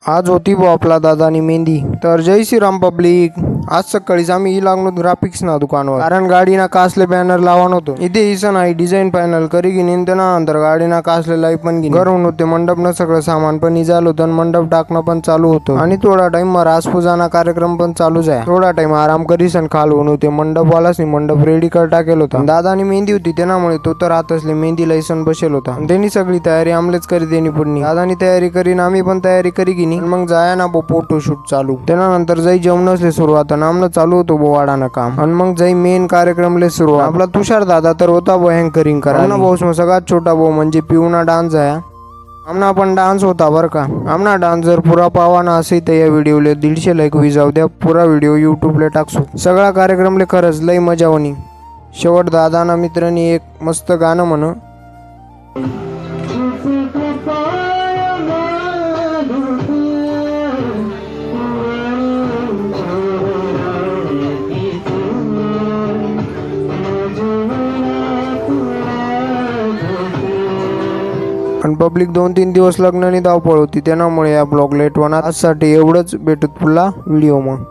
आज होती बो आपला दादानी मेहंदी. तर जय श्रीराम पब्लिक. आज सकाळीच आम्ही लागलो ग्राफिक्स ना दुकानवर, कारण गाडीना कासले बॅनर लावून होतो. इथे इसन आहे डिझाईन फायनल करी घेईन नंतर गाडीना कासले लाई पण घेईन. घरून होते मंडप न सगळं सामान पण झालं होतं, मंडप टाकणं पण चालू होतं. आणि थोडा टाइम रासपूजाना कार्यक्रम पण चालूच आहे. थोडा टाइम आराम करीसन खालून होते मंडप वालाच मंडप रेडी कर टाकेल होता. दादानी मेहंदी होती त्यामुळे तो तर राहत असले मेहंदी लायसन बसेल होता. त्यांनी सगळी तयारी आमलेच करी देणी पुढणी. दादानी तयारी करीन आम्ही पण तयारी करी घेईन. मग जाया ना बो फोटो शूट चालू. त्यानंतर जाई जेवण असले सुरुवात आमनं चालू होतो बो वाडाना काम. आणि मग जाई मेन कार्यक्रमले सुरुवात. आपला तुषार दादा तर होता बो हँकरिंग करा. भाऊस मग सगळ्यात छोटा भाऊ म्हणजे पिऊना डान्स आहे. आमना पण डान्स होता बर का. आमना डान्स जर पुरा पावा ना असे तर या व्हिडिओले 150 लाईक होई जाऊ द्या. पुरा व्हिडिओ युट्यूबला टाकसू. सगळा कार्यक्रमले खरंच लई मजा होणी. शेवट दादाना मित्रांनी एक मस्त गाणं म्हण. आणि पब्लिक 2-3 दिवस लग्नानी धावपळ होती त्यामुळे या ब्लॉग लेट होणार. आजसाठी एवढंच, भेटत पुढला व्हिडिओ मग.